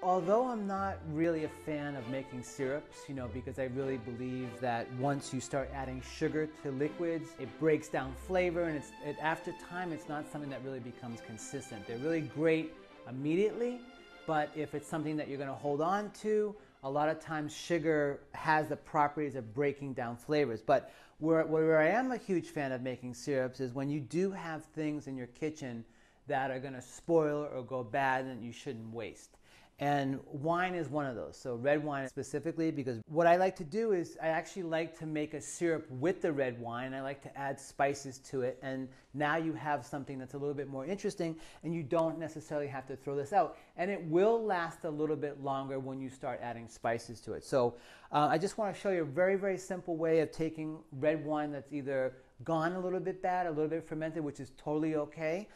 Although I'm not really a fan of making syrups, because I really believe that once you start adding sugar to liquids, it breaks down flavor, and after time, it's not something that really becomes consistent. They're really great immediately, but if it's something that you're going to hold on to, a lot of times sugar has the properties of breaking down flavors. But where I am a huge fan of making syrups is when you do have things in your kitchen that are going to spoil or go bad and you shouldn't waste. And wine is one of those. So red wine specifically, because what I like to do is I actually like to make a syrup with the red wine. I like to add spices to it, and now you have something that's a little bit more interesting, and you don't necessarily have to throw this out. And it will last a little bit longer when you start adding spices to it. So I just want to show you a very, very simple way of taking red wine that's either gone a little bit bad, a little bit fermented, which is totally okay.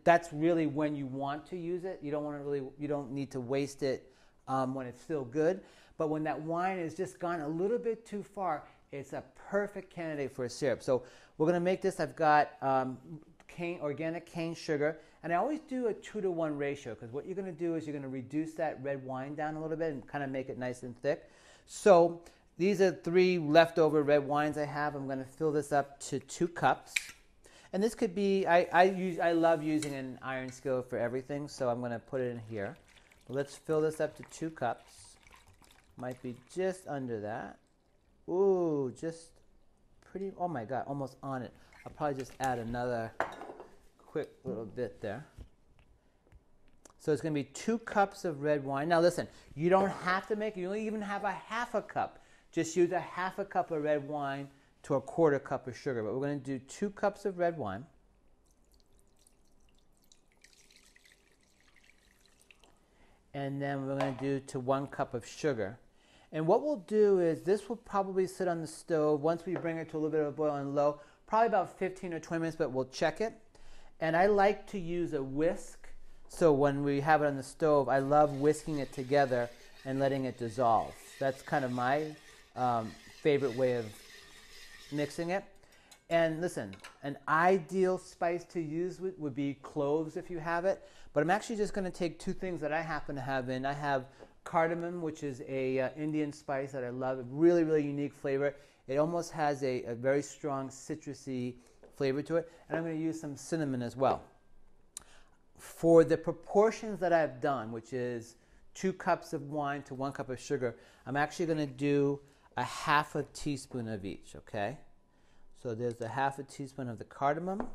That's really when you want to use it. You don't need to waste it when it's still good. But when that wine has just gone a little bit too far, it's a perfect candidate for a syrup. So we're going to make this. I've got organic cane sugar, and I always do a 2-to-1 ratio, because what you're going to do is you're going to reduce that red wine down a little bit and kind of make it nice and thick. So these are 3 leftover red wines I have. I'm going to fill this up to 2 cups. And this could be, I love using an iron skillet for everything, so I'm going to put it in here. But let's fill this up to 2 cups. Might be just under that. Ooh, just pretty, oh my God, almost on it. I'll probably just add another quick little bit there. So it's going to be 2 cups of red wine. Now listen, you don't have to make it. You only even have a half a cup. Just use a half a cup of red wine to a 1/4 cup of sugar. But we're going to do 2 cups of red wine. And then we're going to do to 1 cup of sugar. And what we'll do is this will probably sit on the stove once we bring it to a little bit of a boil on low, probably about 15 or 20 minutes, but we'll check it. And I like to use a whisk. So when we have it on the stove, I love whisking it together and letting it dissolve. That's kind of my favorite way of mixing it. And listen, an ideal spice to use would be cloves if you have it, but I'm actually just going to take 2 things that I happen to have in. I have cardamom, which is a Indian spice that I love, a really, really unique flavor. It almost has a very strong citrusy flavor to it, and I'm going to use some cinnamon as well. For the proportions that I've done, which is 2 cups of wine to 1 cup of sugar, I'm actually going to do a 1/2 teaspoon of each, okay? So there's the 1/2 teaspoon of the cardamom,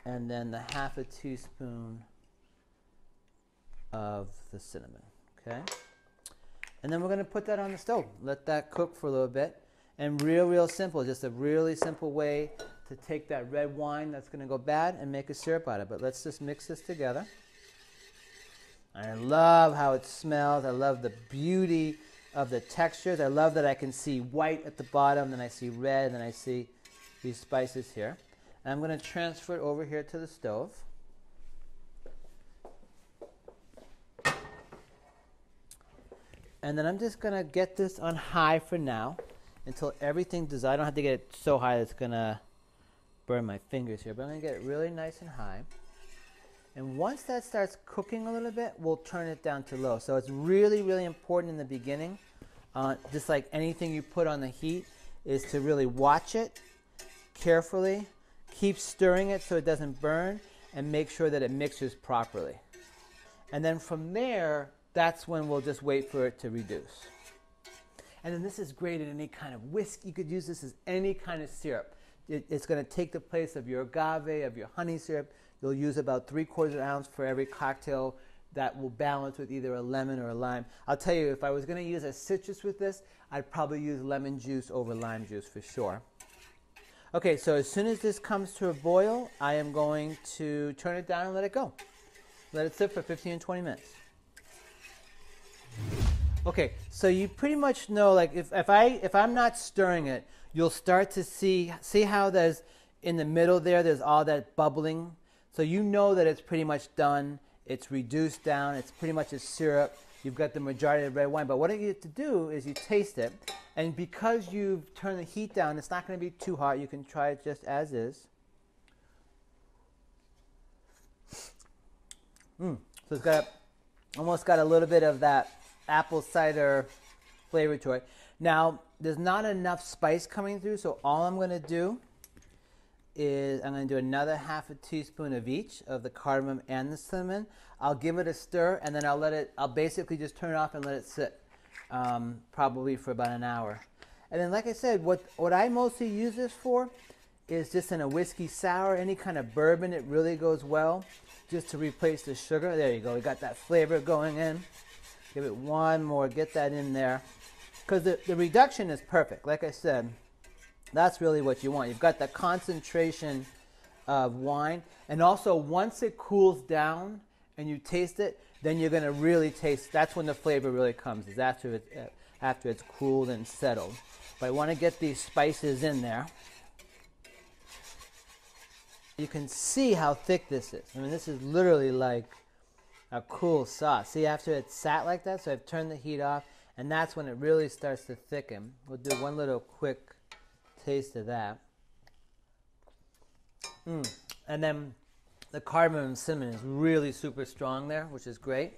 and then the 1/2 teaspoon of the cinnamon, okay? And then we're going to put that on the stove. Let that cook for a little bit. And real simple, just a really simple way to take that red wine that's going to go bad and make a syrup out of it. But let's just mix this together. I love how it smells. I love the beauty of the textures. I love that I can see white at the bottom, then I see red, and then I see these spices here. And I'm going to transfer it over here to the stove. And then I'm just going to get this on high for now until everything does. I don't have to get it so high that it's going to burn my fingers here, but I'm going to get it really nice and high. And once that starts cooking a little bit, we'll turn it down to low. So it's really, really important in the beginning, just like anything you put on the heat, is to really watch it carefully, keep stirring it so it doesn't burn, and make sure that it mixes properly. And then from there, that's when we'll just wait for it to reduce. And then this is great in any kind of whisk. You could use this as any kind of syrup. It's going to take the place of your agave, of your honey syrup. You'll use about 3/4 ounce for every cocktail. That will balance with either a lemon or a lime. I'll tell you, if I was going to use a citrus with this, I'd probably use lemon juice over lime juice for sure. Okay, so as soon as this comes to a boil, I am going to turn it down and let it go. Let it sit for 15 and 20 minutes. Okay, so you pretty much know, like if I'm not stirring it, you'll start to see how there's in the middle there's all that bubbling. So you know that it's pretty much done. It's reduced down. It's pretty much a syrup. You've got the majority of red wine. But what you get to do is you taste it. And because you've turned the heat down, it's not going to be too hot. You can try it just as is. So it's got Almost got a little bit of that apple cider flavor to it. Now, there's not enough spice coming through, so all I'm going to do is I'm going to do another half a teaspoon of each of the cardamom and the cinnamon. I'll give it a stir, and then I'll basically just turn it off and let it sit probably for about an hour. And then, like I said, what I mostly use this for is just in a whiskey sour, any kind of bourbon. It really goes well just to replace the sugar. There you go. We got that flavor going in. Give it one more. Get that in there. Because the reduction is perfect. Like I said, that's really what you want. You've got the concentration of wine. And also, once it cools down and you taste it, then you're going to really taste. That's when the flavor really comes, is after it's cooled and settled. But I want to get these spices in there. You can see how thick this is. I mean, this is literally like a cool sauce. See, after it's sat like that, so I've turned the heat off, and that's when it really starts to thicken. We'll do one little quick taste of that. And then the cardamom and cinnamon is really super strong there, which is great.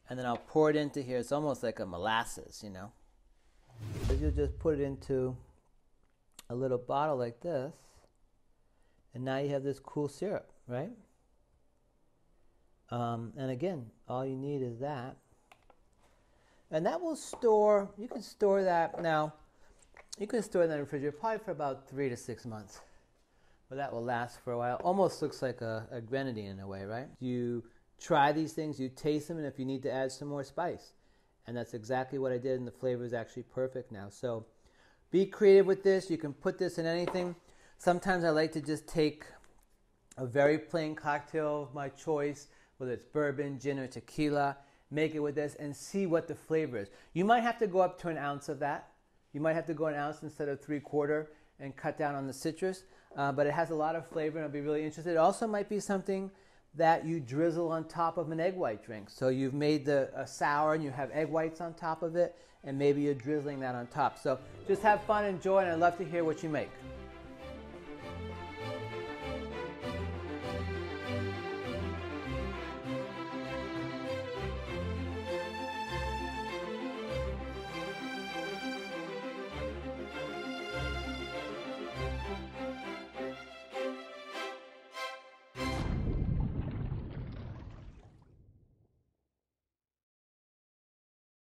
And then I'll pour it into here. It's almost like a molasses, you know. So you'll just put it into a little bottle like this. And now you have this cool syrup, right? And again, all you need is that. And that will store, you can store that now. You can store that in the refrigerator probably for about 3 to 6 months. But that will last for a while. Almost looks like a grenadine in a way, right? You try these things, you taste them, and if you need to add some more spice. And that's exactly what I did, and the flavor is actually perfect now. So be creative with this. You can put this in anything. Sometimes I like to just take a very plain cocktail of my choice, whether it's bourbon, gin, or tequila, make it with this, and see what the flavor is. You might have to go up to an ounce of that. You might have to go an ounce instead of 3/4 and cut down on the citrus, but it has a lot of flavor, and I'll be really interested. It also might be something that you drizzle on top of an egg white drink. So you've made a sour and you have egg whites on top of it, and maybe you're drizzling that on top. So just have fun, enjoy, and I'd love to hear what you make.